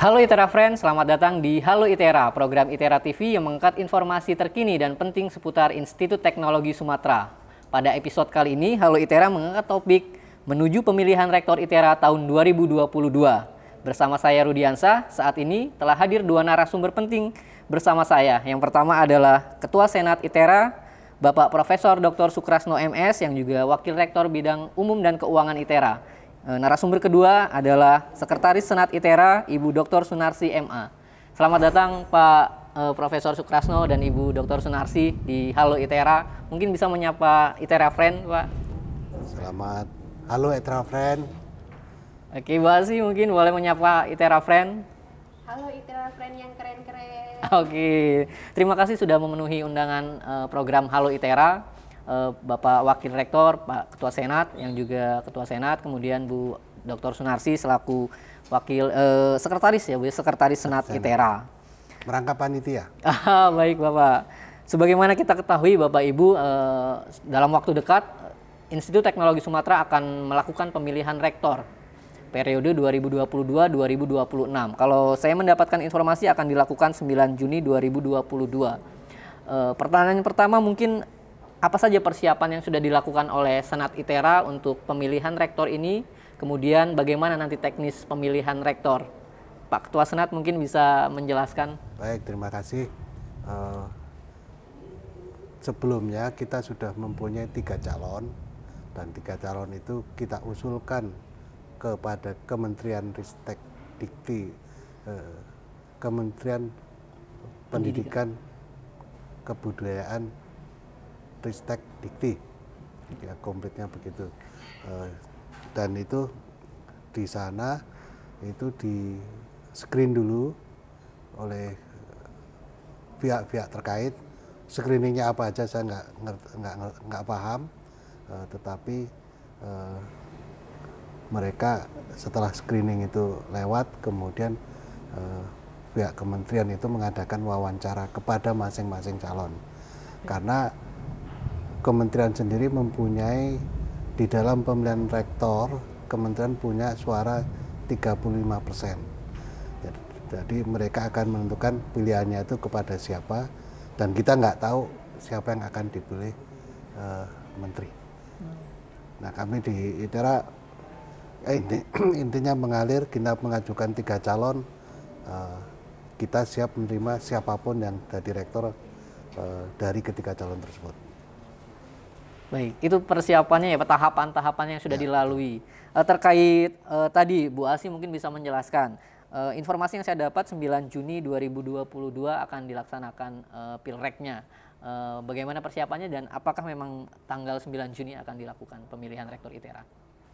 Halo ITERA Friends, selamat datang di Halo ITERA, program ITERA TV yang mengangkat informasi terkini dan penting seputar Institut Teknologi Sumatera. Pada episode kali ini, Halo ITERA mengangkat topik menuju pemilihan Rektor ITERA tahun 2022. Bersama saya Rudiansa, saat ini telah hadir dua narasumber penting bersama saya. Yang pertama adalah Ketua Senat ITERA, Bapak Profesor Dr. Sukrasno MS, yang juga Wakil Rektor Bidang Umum dan Keuangan ITERA. Narasumber kedua adalah Sekretaris Senat ITERA, Ibu Dr. Sunarsi MA. Selamat datang Pak Profesor Sukrasno dan Ibu Dr. Sunarsi di Halo ITERA. Mungkin bisa menyapa ITERA Friend, Pak. Selamat. Halo ITERA Friend. Oke, Bu Asi mungkin boleh menyapa ITERA Friend. Halo ITERA Friend yang keren-keren. Oke, terima kasih sudah memenuhi undangan program Halo ITERA. Bapak Wakil Rektor, Pak Ketua Senat yang juga Ketua Senat, kemudian Bu Dr. Sunarsi selaku Wakil Sekretaris ya Bu, Sekretaris Senat ITERA. Merangkap panitia. Baik Bapak. Sebagaimana kita ketahui Bapak Ibu, dalam waktu dekat Institut Teknologi Sumatera akan melakukan pemilihan rektor periode 2022-2026. Kalau saya mendapatkan informasi akan dilakukan 9 Juni 2022. Pertanyaan pertama mungkin apa saja persiapan yang sudah dilakukan oleh Senat ITERA untuk pemilihan rektor ini? Kemudian bagaimana nanti teknis pemilihan rektor? Pak Ketua Senat mungkin bisa menjelaskan. Baik, terima kasih. Sebelumnya kita sudah mempunyai 3 calon, dan 3 calon itu kita usulkan kepada Kementerian Ristek Dikti, Kementerian Pendidikan Kebudayaan Ristek Dikti, ya komplitnya begitu. Dan itu di sana itu di screen dulu oleh pihak-pihak terkait. Screeningnya apa aja saya nggak paham, tetapi mereka setelah screening itu lewat, kemudian pihak kementerian itu mengadakan wawancara kepada masing-masing calon. Karena kementerian sendiri mempunyai di dalam pemilihan rektor, kementerian punya suara 35%. Jadi mereka akan menentukan pilihannya itu kepada siapa, dan kita nggak tahu siapa yang akan dipilih menteri. Nah, kami di ITERA intinya mengalir, kita mengajukan 3 calon, kita siap menerima siapapun yang jadi rektor dari ketiga calon tersebut. Baik, itu persiapannya ya, tahapan-tahapan yang sudah dilalui. Terkait tadi Bu Asi mungkin bisa menjelaskan. Informasi yang saya dapat 9 Juni 2022 akan dilaksanakan pilreknya. Bagaimana persiapannya dan apakah memang tanggal 9 Juni akan dilakukan pemilihan rektor ITERA?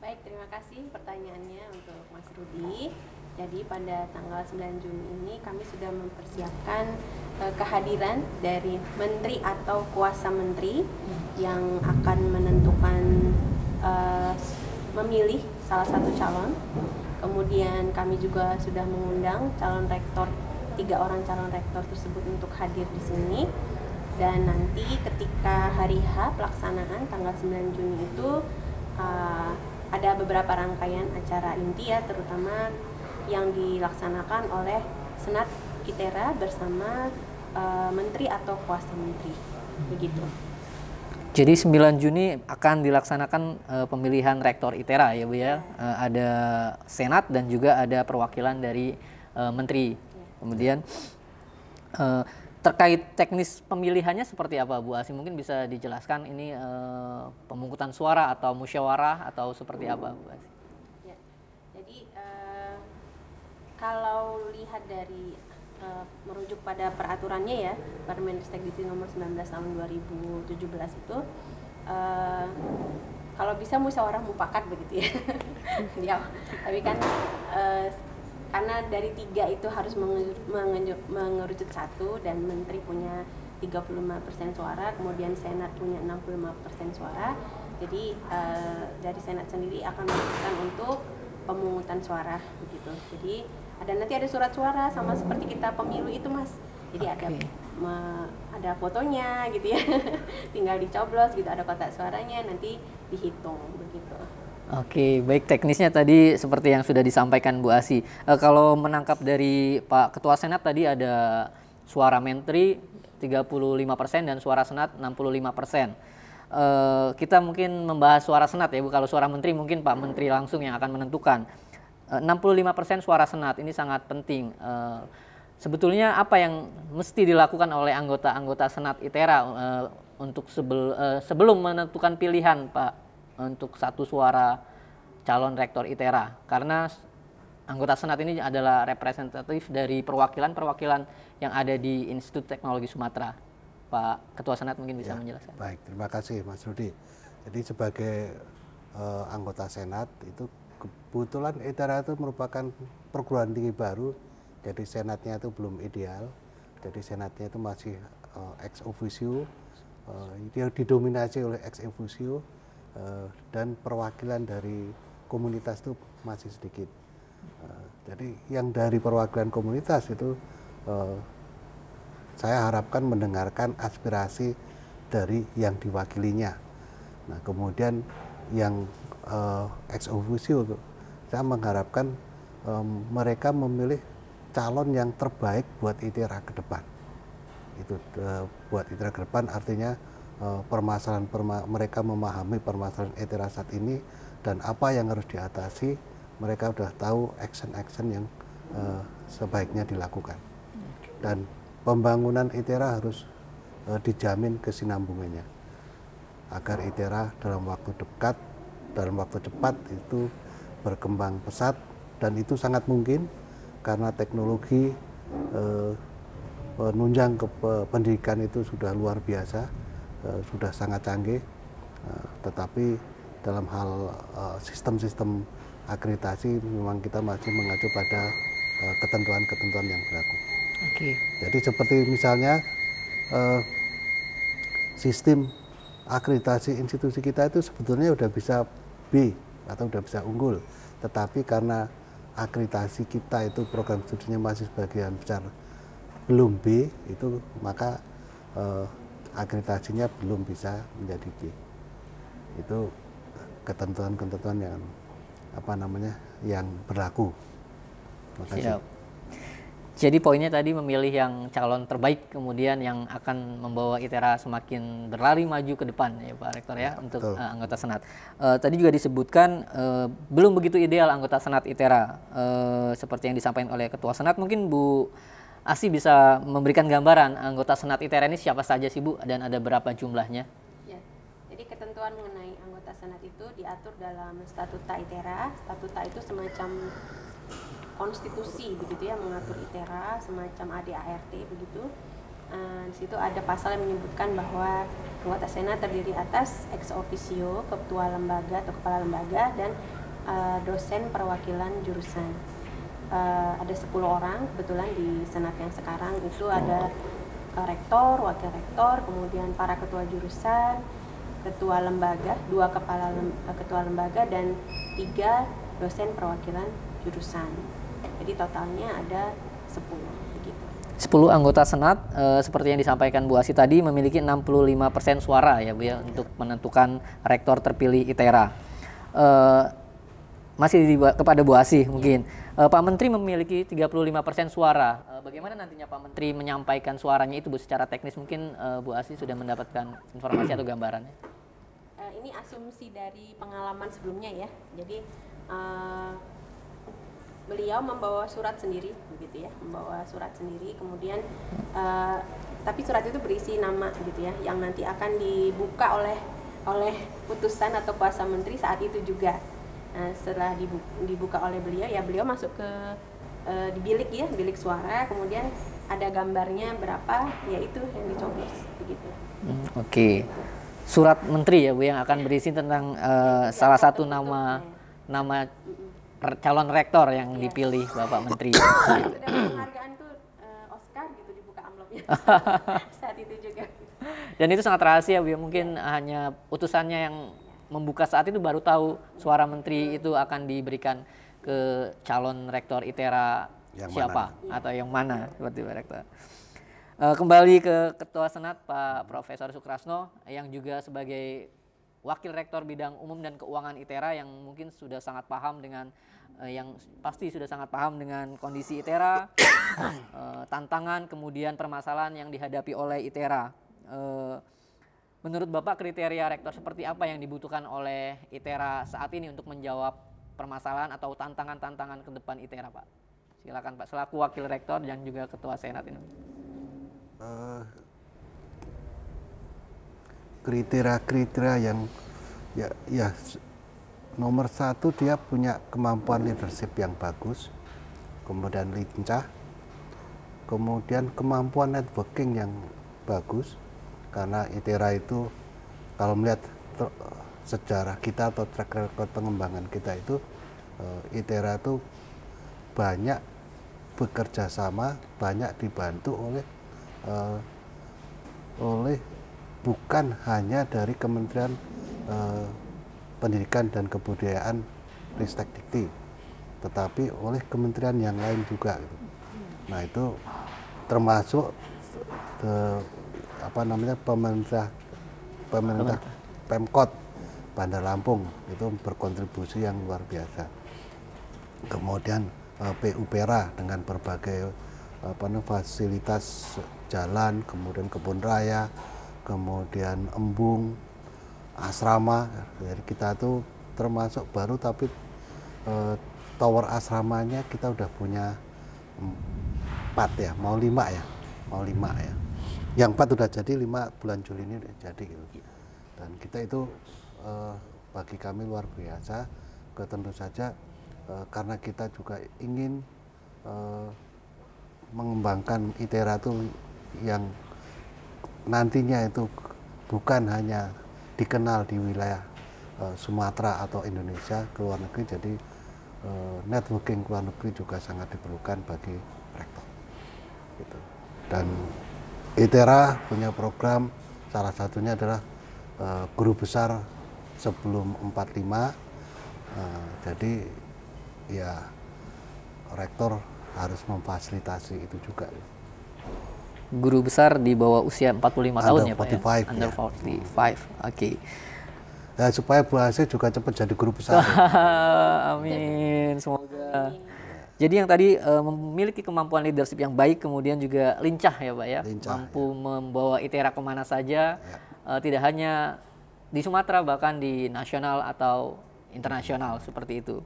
Baik, terima kasih pertanyaannya untuk Mas Rudi. Jadi pada tanggal 9 Juni ini kami sudah mempersiapkan kehadiran dari menteri atau kuasa menteri yang akan menentukan memilih salah satu calon. Kemudian kami juga sudah mengundang calon rektor, 3 orang calon rektor tersebut untuk hadir di sini. Dan nanti ketika hari H pelaksanaan tanggal 9 Juni itu ada beberapa rangkaian acara inti ya, terutama yang dilaksanakan oleh Senat ITERA bersama menteri atau kuasa menteri, begitu. Jadi 9 Juni akan dilaksanakan pemilihan rektor ITERA ya Bu ya. Ada Senat dan juga ada perwakilan dari menteri. Kemudian terkait teknis pemilihannya seperti apa Bu Asi? Mungkin bisa dijelaskan ini pemungutan suara atau musyawarah atau seperti apa Bu Asi? Ya, jadi kalau lihat dari merujuk pada peraturannya ya, Permendikbud Dikti nomor 19 tahun 2017 itu kalau bisa musyawarah mufakat begitu ya. Ya, tapi kan karena dari 3 itu harus mengerucut 1 dan menteri punya 35% suara, kemudian Senat punya 65% suara. Jadi dari Senat sendiri akan memutuskan untuk pemungutan suara begitu. Jadi nanti ada surat suara sama seperti kita pemilu itu Mas. Jadi ada fotonya gitu ya. Tinggal dicoblos gitu, ada kotak suaranya, nanti dihitung begitu. Oke, baik, teknisnya tadi seperti yang sudah disampaikan Bu Asi. Kalau menangkap dari Pak Ketua Senat tadi ada suara menteri 35% dan suara Senat 65%. Kita mungkin membahas suara Senat ya Bu. Kalau suara menteri mungkin Pak Menteri langsung yang akan menentukan. 65% suara Senat ini sangat penting. Sebetulnya apa yang mesti dilakukan oleh anggota-anggota Senat ITERA untuk sebelum menentukan pilihan Pak untuk satu suara calon rektor ITERA, karena anggota Senat ini adalah representatif dari perwakilan-perwakilan yang ada di Institut Teknologi Sumatera. Pak Ketua Senat mungkin bisa menjelaskan. Baik, terima kasih Mas Rudi. Jadi sebagai anggota Senat itu kebetulan ITERA itu merupakan perguruan tinggi baru, jadi Senatnya itu belum ideal, jadi Senatnya itu masih ex officio, dia didominasi oleh ex officio, dan perwakilan dari komunitas itu masih sedikit. Jadi yang dari perwakilan komunitas itu saya harapkan mendengarkan aspirasi dari yang diwakilinya. Nah kemudian yang ex officio saya mengharapkan mereka memilih calon yang terbaik buat ITERA ke depan. Itu buat ITERA ke depan artinya mereka memahami permasalahan ITERA saat ini dan apa yang harus diatasi, mereka sudah tahu action-action yang sebaiknya dilakukan. Dan pembangunan ITERA harus dijamin kesinambungannya agar ITERA dalam waktu dekat, dalam waktu cepat itu berkembang pesat, dan itu sangat mungkin karena teknologi penunjang ke pendidikan itu sudah luar biasa, sudah sangat canggih, tetapi dalam hal sistem-sistem akreditasi memang kita masih mengacu pada ketentuan-ketentuan yang berlaku. Oke. Jadi seperti misalnya sistem akreditasi institusi kita itu sebetulnya udah bisa B atau udah bisa unggul, tetapi karena akreditasi kita itu program studinya masih sebagian besar belum B, itu maka akreditasinya belum bisa menjadi B. Itu ketentuan-ketentuan yang yang berlaku. Makasih. Siap. Jadi poinnya tadi memilih yang calon terbaik, kemudian yang akan membawa ITERA semakin berlari maju ke depan ya Pak Rektor ya, untuk anggota Senat. Tadi juga disebutkan belum begitu ideal anggota Senat ITERA, seperti yang disampaikan oleh Ketua Senat. Mungkin Bu Asi bisa memberikan gambaran anggota Senat ITERA ini siapa saja sih Bu, dan ada berapa jumlahnya? Ya, jadi ketentuan mengenai anggota Senat itu diatur dalam Statuta ITERA. Statuta itu semacam konstitusi begitu ya, mengatur ITERA, semacam ADART begitu. Di situ ada pasal yang menyebutkan bahwa anggota Senat terdiri atas ex officio, ketua lembaga atau kepala lembaga, dan dosen perwakilan jurusan. Ada 10 orang kebetulan di Senat yang sekarang itu, ada rektor, wakil rektor, kemudian para ketua jurusan, ketua lembaga, 2 kepala ketua lembaga, dan 3 dosen perwakilan jurusan. Jadi totalnya ada 10 begitu. 10 anggota Senat, seperti yang disampaikan Bu Asi tadi, memiliki 65% suara ya Bu ya, untuk menentukan rektor terpilih ITERA. Masih kepada Bu Asi mungkin. Pak Menteri memiliki 35% suara. Bagaimana nantinya Pak Menteri menyampaikan suaranya itu Bu, secara teknis? Mungkin Bu Asi sudah mendapatkan informasi atau gambarannya. Ini asumsi dari pengalaman sebelumnya ya. Jadi beliau membawa surat sendiri begitu ya, membawa surat sendiri, kemudian tapi surat itu berisi nama gitu ya, yang nanti akan dibuka oleh putusan atau kuasa menteri saat itu juga. Nah, setelah dibuka oleh beliau ya, beliau masuk ke di bilik ya, bilik suara, kemudian ada gambarnya berapa, yaitu yang dicoblos begitu. Oke. Surat menteri ya Bu, yang akan berisi tentang salah satu nama calon rektor yang dipilih Bapak Menteri. Sudah penghargaan tuh Oscar gitu, dibuka amplopnya saat itu juga. Dan itu sangat rahasia Bu, mungkin hanya utusannya yang membuka saat itu baru tahu suara menteri itu akan diberikan ke calon rektor ITERA yang siapa mana? Atau yang mana seperti Pak Rektor. Kembali ke Ketua Senat Pak Profesor Sukrasno yang juga sebagai Wakil Rektor Bidang Umum dan Keuangan ITERA yang mungkin sudah sangat paham dengan kondisi ITERA, tantangan kemudian permasalahan yang dihadapi oleh ITERA. Menurut Bapak kriteria rektor seperti apa yang dibutuhkan oleh ITERA saat ini untuk menjawab permasalahan atau tantangan-tantangan ke depan ITERA, Pak? Silakan Pak, selaku Wakil Rektor dan juga Ketua Senat ini. Kriteria yang ya nomor satu, dia punya kemampuan leadership yang bagus, kemudian lincah, kemudian kemampuan networking yang bagus, karena ITERA itu kalau melihat sejarah kita atau track record pengembangan kita itu, ITERA itu banyak bekerja sama, banyak dibantu oleh bukan hanya dari Kementerian Pendidikan dan Kebudayaan Ristek Dikti, tetapi oleh kementerian yang lain juga. Nah itu termasuk pemerintah Pemkot Bandar Lampung itu berkontribusi yang luar biasa. Kemudian PUPERA dengan berbagai fasilitas jalan, kemudian kebun raya, kemudian embung, asrama. Jadi kita tuh termasuk baru, tapi tower asramanya kita udah punya 4 ya, mau 5 ya. Yang 4 udah jadi, 5 bulan Juli ini udah jadi gitu. Dan kita itu bagi kami luar biasa. Tentu saja karena kita juga ingin mengembangkan ITERA itu yang nantinya itu bukan hanya dikenal di wilayah Sumatera atau Indonesia, ke luar negeri. Jadi networking ke luar negeri juga sangat diperlukan bagi rektor gitu. Dan ITERA punya program, salah satunya adalah guru besar sebelum 45. Jadi ya rektor harus memfasilitasi itu juga. Guru besar di bawah usia 45 tahun ya Pak ya? Under 45, oke. Ya, supaya Bu Asih juga cepat jadi guru besar. Amin, semoga. Jadi yang tadi memiliki kemampuan leadership yang baik, kemudian juga lincah ya Pak ya? Mampu membawa ITERA kemana saja, tidak hanya di Sumatera, bahkan di nasional atau internasional, seperti itu.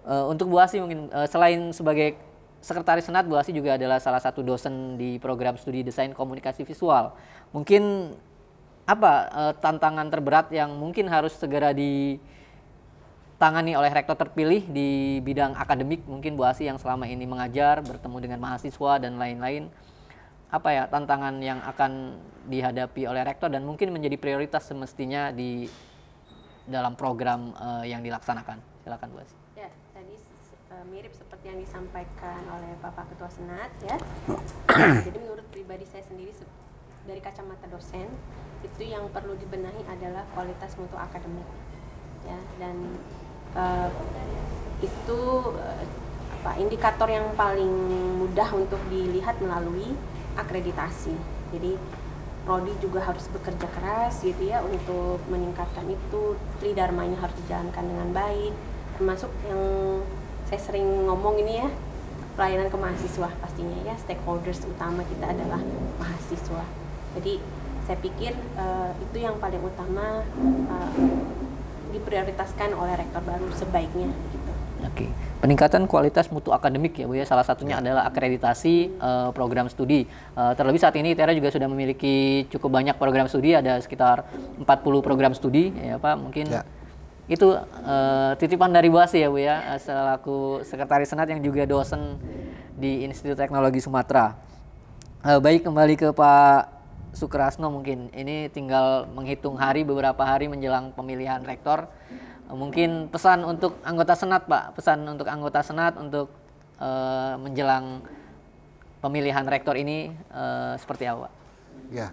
Untuk Bu Asih mungkin selain sebagai Sekretaris Senat, Bu Asih juga adalah salah satu dosen di program studi desain komunikasi visual. Mungkin apa tantangan terberat yang mungkin harus segera ditangani oleh rektor terpilih di bidang akademik, mungkin Bu Asih yang selama ini mengajar, bertemu dengan mahasiswa dan lain-lain. Apa ya tantangan yang akan dihadapi oleh rektor dan mungkin menjadi prioritas semestinya di dalam program yang dilaksanakan? Silakan Bu Asih. Ya, tadi mirip seperti yang disampaikan oleh Bapak Ketua Senat ya. Jadi menurut pribadi saya sendiri dari kacamata dosen, itu yang perlu dibenahi adalah kualitas mutu akademik ya, dan itu indikator yang paling mudah untuk dilihat melalui akreditasi. Jadi prodi juga harus bekerja keras gitu ya untuk meningkatkan itu, tridharmanya harus dijalankan dengan baik, termasuk yang saya sering ngomong ini ya, pelayanan ke mahasiswa pastinya ya, stakeholders utama kita adalah mahasiswa. Jadi saya pikir itu yang paling utama diprioritaskan oleh rektor baru sebaiknya gitu. Oke, peningkatan kualitas mutu akademik ya Bu ya, salah satunya adalah akreditasi program studi. Terlebih saat ini ITERA juga sudah memiliki cukup banyak program studi, ada sekitar 40 program studi ya Pak. Mungkin itu titipan dari Bu Asih ya Bu ya, selaku Sekretaris Senat yang juga dosen di Institut Teknologi Sumatera. Baik, kembali ke Pak Sukrasno, mungkin ini tinggal menghitung hari, beberapa hari menjelang pemilihan rektor. Mungkin pesan untuk anggota Senat Pak, pesan untuk anggota Senat untuk menjelang pemilihan rektor ini seperti apa Pak? Ya,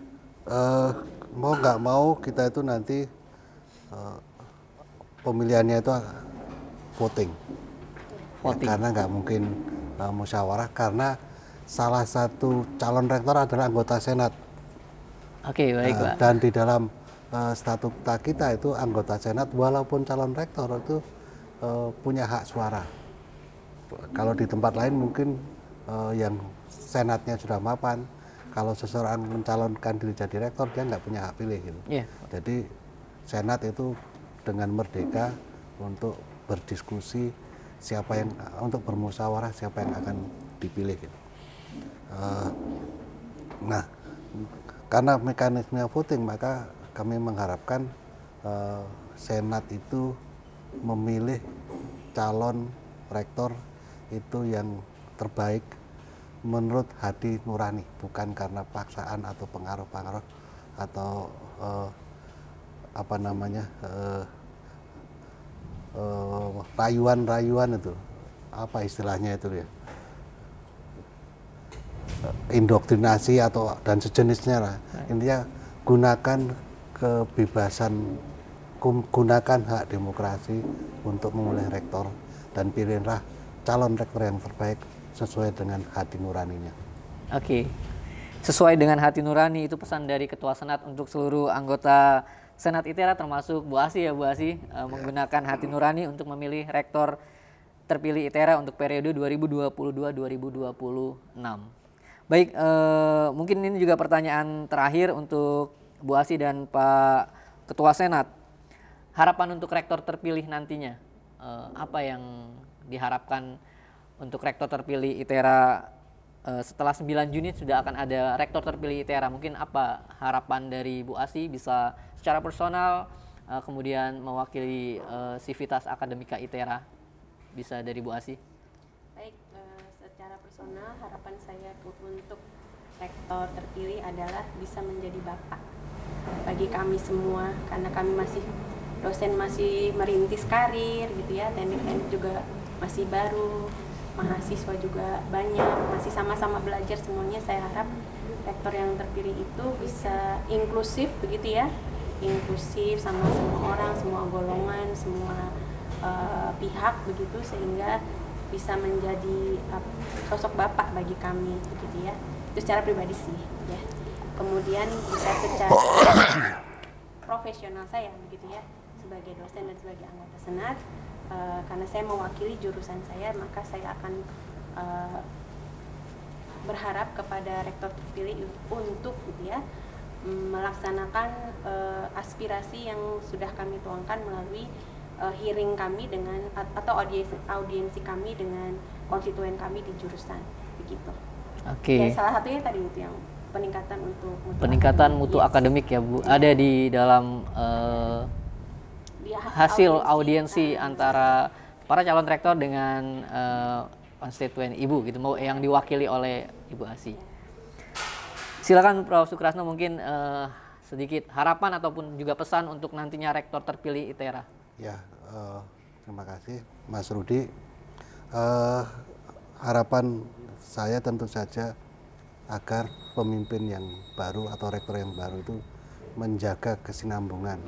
mau nggak mau kita itu nanti pemilihannya itu voting. Ya, karena nggak mungkin musyawarah, karena salah satu calon rektor adalah anggota Senat. Oke, baik Pak. Dan di dalam statuta kita itu anggota senat walaupun calon rektor itu punya hak suara. Kalau di tempat lain mungkin yang senatnya sudah mapan, kalau seseorang mencalonkan diri jadi rektor dia nggak punya hak pilih gitu. Jadi senat itu dengan merdeka untuk berdiskusi siapa yang untuk bermusyawarah siapa yang akan dipilih gitu. Nah, karena mekanisme voting maka kami mengharapkan senat itu memilih calon rektor itu yang terbaik menurut hati nurani, bukan karena paksaan atau pengaruh-pengaruh atau rayuan-rayuan itu, apa istilahnya itu ya, indoktrinasi atau dan sejenisnya lah. Intinya gunakan kebebasan, gunakan hak demokrasi untuk memilih rektor dan pilihlah calon rektor yang terbaik sesuai dengan hati nuraninya. Oke, sesuai dengan hati nurani itu pesan dari Ketua Senat untuk seluruh anggota Senat ITERA termasuk Bu Asih ya Bu Asih, menggunakan hati nurani untuk memilih rektor terpilih ITERA untuk periode 2022-2026. Baik, mungkin ini juga pertanyaan terakhir untuk Bu Asih dan Pak Ketua Senat. Harapan untuk rektor terpilih nantinya, apa yang diharapkan untuk rektor terpilih ITERA setelah 9 Juni sudah akan ada rektor terpilih ITERA. Mungkin apa harapan dari Bu Asih bisa secara personal, kemudian mewakili Sivitas Akademika ITERA, bisa dari Bu Asih. Baik, secara personal harapan saya untuk rektor terpilih adalah bisa menjadi bapak bagi kami semua, karena kami masih dosen, masih merintis karir gitu ya, teknik-teknik juga masih baru, mahasiswa juga banyak, masih sama-sama belajar semuanya. Saya harap rektor yang terpilih itu bisa inklusif begitu ya, inklusif sama semua orang, semua golongan, semua pihak begitu, sehingga bisa menjadi sosok bapak bagi kami begitu ya. Itu secara pribadi sih ya. Kemudian bisa secara profesional saya begitu ya, sebagai dosen dan sebagai anggota senat, karena saya mewakili jurusan saya, maka saya akan berharap kepada rektor terpilih untuk gitu ya, melaksanakan aspirasi yang sudah kami tuangkan melalui hearing kami dengan atau audiensi kami dengan konstituen kami di jurusan begitu. Oke. Ya, salah satunya tadi itu yang peningkatan mutu akademik ya Bu, ada di dalam hasil audiensi antara para calon rektor dengan konstituen Ibu gitu, yang diwakili oleh Ibu Asih. Silakan Prof. Sukrasno, mungkin sedikit harapan ataupun juga pesan untuk nantinya rektor terpilih ITERA. Ya, terima kasih Mas Rudi. Harapan saya tentu saja agar pemimpin yang baru atau rektor yang baru itu menjaga kesinambungan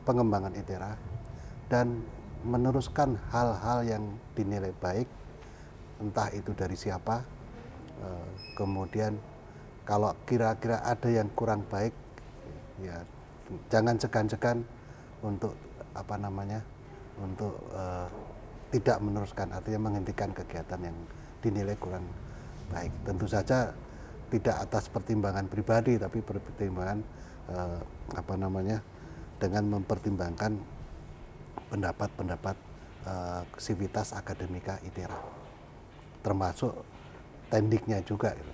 pengembangan ITERA dan meneruskan hal-hal yang dinilai baik, entah itu dari siapa. Kemudian kalau kira-kira ada yang kurang baik, ya jangan segan-segan untuk untuk tidak meneruskan, artinya menghentikan kegiatan yang dinilai kurang baik. Tentu saja tidak atas pertimbangan pribadi, tapi pertimbangan dengan mempertimbangkan pendapat-pendapat Sivitas Akademika ITERA, termasuk tendiknya juga gitu.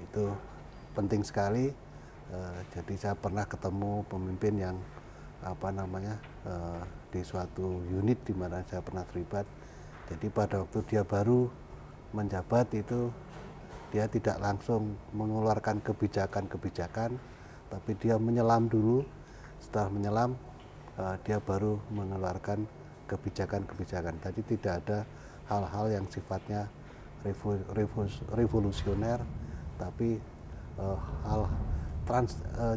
Itu penting sekali. Jadi saya pernah ketemu pemimpin yang di suatu unit di mana saya pernah terlibat. Jadi pada waktu dia baru menjabat itu dia tidak langsung mengeluarkan kebijakan-kebijakan, tapi dia menyelam dulu. Setelah menyelam, dia baru mengeluarkan kebijakan-kebijakan. Jadi tidak ada hal-hal yang sifatnya revolusioner, tapi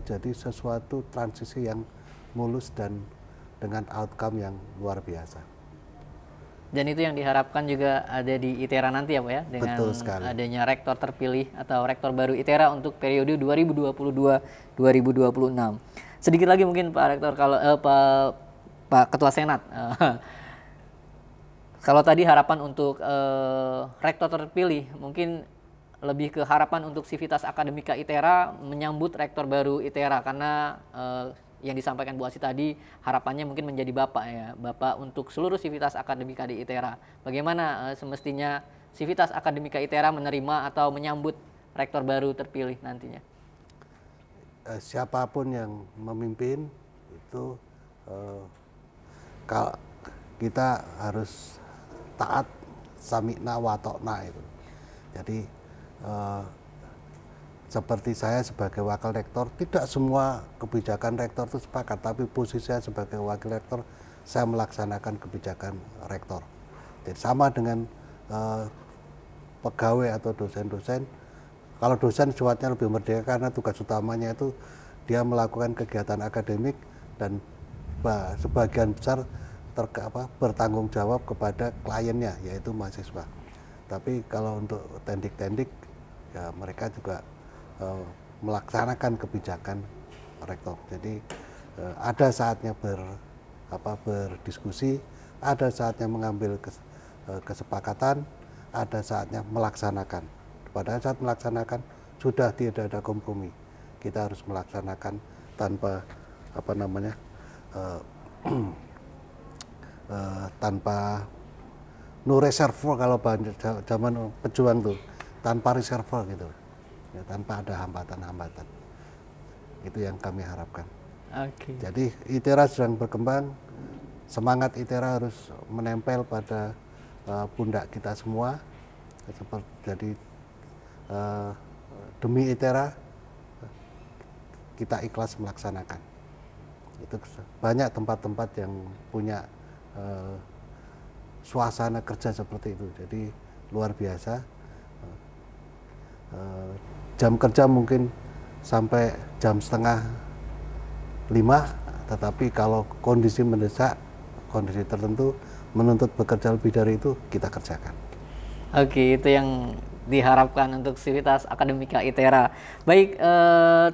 jadi sesuatu transisi yang mulus dan dengan outcome yang luar biasa. Dan itu yang diharapkan juga ada di ITERA nanti ya Pak ya, dengan Betul sekali. adanya rektor terpilih atau rektor baru ITERA untuk periode 2022-2026. Sedikit lagi mungkin Pak Rektor, kalau Pak Ketua Senat, kalau tadi harapan untuk rektor terpilih, mungkin lebih ke harapan untuk Sivitas Akademika ITERA menyambut rektor baru ITERA, karena yang disampaikan Bu Asih tadi harapannya mungkin menjadi bapak ya, bapak untuk seluruh Sivitas Akademika di ITERA. Bagaimana semestinya Sivitas Akademika ITERA menerima atau menyambut rektor baru terpilih nantinya? Siapapun yang memimpin itu kalau kita harus taat sami'na wa ta'na itu. Jadi seperti saya sebagai wakil rektor, tidak semua kebijakan rektor itu sepakat, tapi posisi saya sebagai wakil rektor, saya melaksanakan kebijakan rektor. Jadi sama dengan pegawai atau dosen-dosen, kalau dosen sifatnya lebih merdeka karena tugas utamanya itu dia melakukan kegiatan akademik dan sebagian besar bertanggung jawab kepada kliennya, yaitu mahasiswa. Tapi kalau untuk tendik-tendik, ya mereka juga melaksanakan kebijakan rektor. Jadi ada saatnya berdiskusi, ada saatnya mengambil kesepakatan, ada saatnya melaksanakan. Pada saat melaksanakan sudah tidak ada kompromi. Kita harus melaksanakan tanpa tanpa no reservoir, kalau zaman pejuang tuh, tanpa reservoir gitu. Ya, tanpa ada hambatan-hambatan. Itu yang kami harapkan. Oke. Jadi ITERA sedang berkembang, semangat ITERA harus menempel pada pundak kita semua. Jadi demi ITERA kita ikhlas melaksanakan. Itu banyak tempat-tempat yang punya suasana kerja seperti itu. Jadi luar biasa. Jam kerja mungkin sampai jam 4:30, tetapi kalau kondisi mendesak, kondisi tertentu menuntut bekerja lebih dari itu, kita kerjakan. Oke, itu yang diharapkan untuk Sivitas Akademika ITERA. Baik,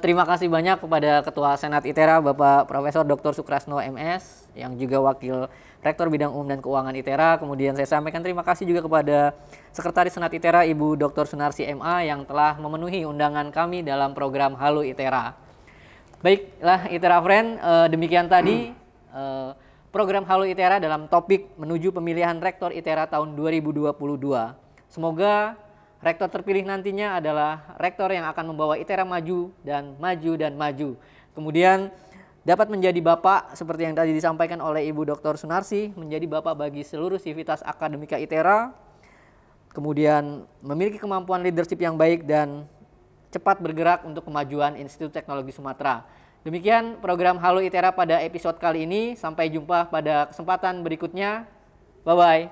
terima kasih banyak kepada Ketua Senat ITERA Bapak Profesor Dr. Sukrasno MS, yang juga Wakil Rektor Bidang Umum dan Keuangan ITERA. Kemudian saya sampaikan terima kasih juga kepada Sekretaris Senat ITERA Ibu Dr. Sunarsi MA yang telah memenuhi undangan kami dalam program Halo ITERA. Baiklah ITERA Friend, demikian tadi program Halo ITERA dalam topik menuju pemilihan Rektor ITERA tahun 2022. Semoga rektor terpilih nantinya adalah rektor yang akan membawa ITERA maju dan maju dan maju. Kemudian dapat menjadi bapak seperti yang tadi disampaikan oleh Ibu Dr. Sunarsi, menjadi bapak bagi seluruh Sivitas Akademika ITERA. Kemudian memiliki kemampuan leadership yang baik dan cepat bergerak untuk kemajuan Institut Teknologi Sumatera. Demikian program Halo ITERA pada episode kali ini. Sampai jumpa pada kesempatan berikutnya. Bye-bye.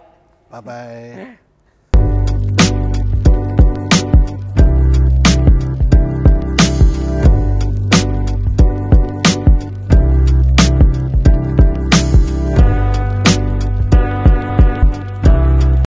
Bye-bye.